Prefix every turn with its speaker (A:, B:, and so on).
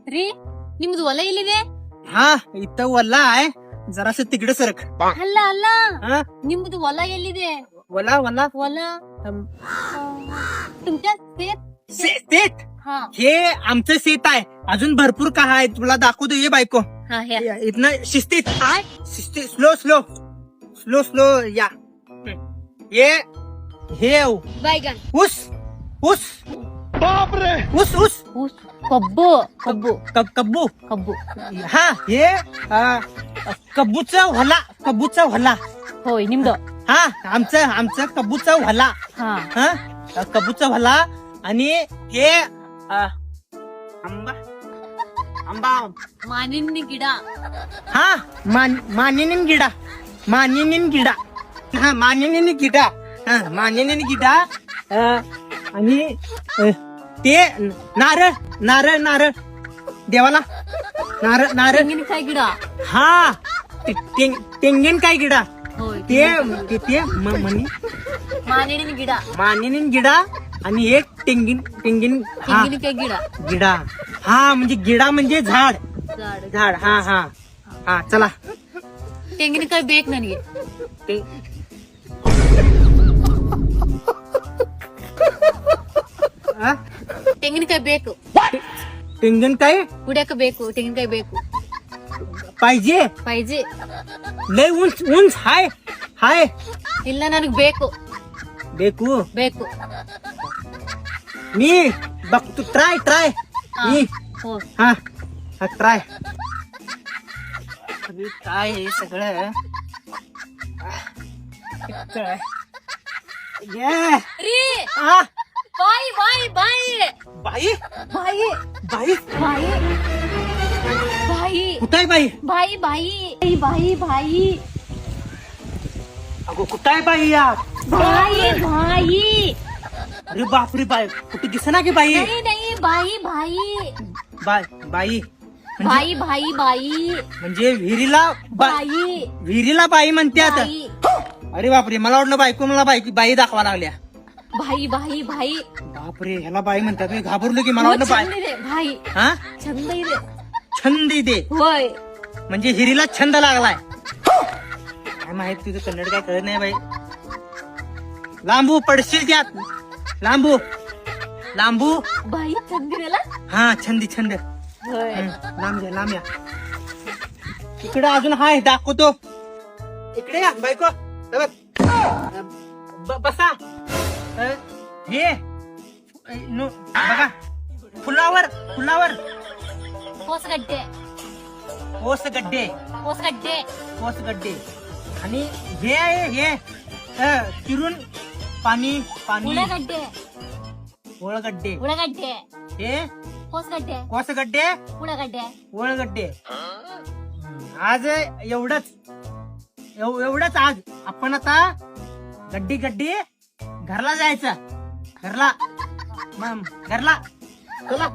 A: ರೀ ನಿಮ್ದು ಹೊಲ ಎಲ್ಲಿದೆ?
B: ಹಾ ಇತ್ತ ಹೊಲ आहे जरासं तिकडे सरक.
A: ಅಲ್ಲ ಅಲ್ಲ
B: हा
A: ನಿಮ್ದು ಹೊಲ ಎಲ್ಲಿದೆ?
B: ಹೊಲ ಹೊಲ
A: ಹೊಲ तुमच्या शेत
B: शेत
A: हा
B: हे आमचं शेत आहे. अजून भरपूर काय आहे तुला दाखवतो ये बायको.
A: हा हे
B: इथनं शिस्तीत शिस्तीत स्लो स्लो स्लो स्लो या ये हे
A: बैगन
B: ऊस ऊस बापरे ऊस ऊस
A: ऊस कब्बू कब्बू
B: कब्बू
A: कब्बू
B: हा हे कब्बूचा होला
A: होय निम्द
B: हा आमचं कब्बूचा होला
A: हा
B: हा कब्बूचा होला आणि हे आंबा आंबा
A: मानिनी ಗಿಡ
B: हा मानिनीन गिडा हा मानिनीन गिडा आणि ते नारळ देवाला नारळ
A: ತೆಂಗಿನಕಾಯಿ ಗಿಡ
B: हा ತೆಂಗಿನಕಾಯಿ ಗಿಡ
A: होय
B: ते
A: ಮಾನಿನಿ ಗಿಡ
B: मानिनीन गिडा आणि एक तेंगीन हा
A: ತೆಂಗಿನಕಾಯಿ ಗಿಡ
B: गिडा हा म्हणजे गिडा म्हणजे झाड
A: झाड
B: झाड हा हा हा चला
A: ತೆಂಗಿನಕಾಯಿ ಬೇಕು ನನಗೆ
B: ते- ಆ?
A: ತೆಂಗಿನಕಾಯಿ ಬೇಕು
B: ತೆಂಗಿನಕಾಯಿ
A: ಕುಡಿಯಕ ಬೇಕು ತೆಂಗಿನಕಾಯಿ ಬೇಕು
B: पाहिजे
A: पाहिजे
B: लय उंच हाय
A: ಇಲ್ಲ ನನಗ್ ಬೇಕು
B: ಬೇಕು
A: ಬೇಕು
B: मी बघतो ट्राय
A: हा.
B: मी
A: हो
B: हा ट्राय काय हे सगळं ये
A: ರೀ
B: आ
A: ಬಾಯಿ ಬಾಯಿ ಬಾಯಿ
B: बाई
A: ಬಾಯಿ
B: बाई
A: ಬಾಯಿ ಬಾಯಿ
B: कुठं आहे बाई
A: ಬಾಯಿ ಬಾಯಿ ಬಾಯಿ ಬಾಯಿ
B: अगो कुठं आहे बाई या
A: ಬಾಯಿ ಬಾಯಿ
B: अरे बापरे बाई कुठे दिसेना की बाई
A: नाही नाही बाई बाई
B: बाई
A: बाई बाई बाई
B: म्हणजे विहिरीला
A: बाई
B: विहिरीला बाई म्हणते आता
A: बाई
B: अरे बापरे मला वाटलं बायको मला बाई दाखवा लागल्या
A: बाई बाई बाई
B: बापरे ह्याला बाई म्हणतात मी घाबरलो की मला वाटलं बाई
A: छंद ಇದೆ ಬಾಯಿ
B: हा
A: छंद ಇದೆ
B: छंद दे
A: होय
B: म्हणजे हिरीला छंद लागलाय काय माहित तुझं कन्नड काय कळत नाही बाई लांबू पडशील त्यात लांबू
A: बाई छंद दिलेला
B: हा छंदी छंद
A: होय
B: लांब या इकडे अजून हाय दाखवतो इकडे या बायको हे बघ. बसा हे बघा फुलावर
A: होसगड्डे
B: ओस गड्डे आणि हे आहे हे चिरून पाणी
A: ಉಳ್ಳಾಗಡ್ಡೆ
B: ओळगड्डे हे
A: होसगड्डे
B: कोसगड्डे
A: ಉಳ್ಳಾಗಡ್ಡೆ
B: ओळगड्डे आज एवढंच आज आपण आता गड्डी घरला जायचं घरला चला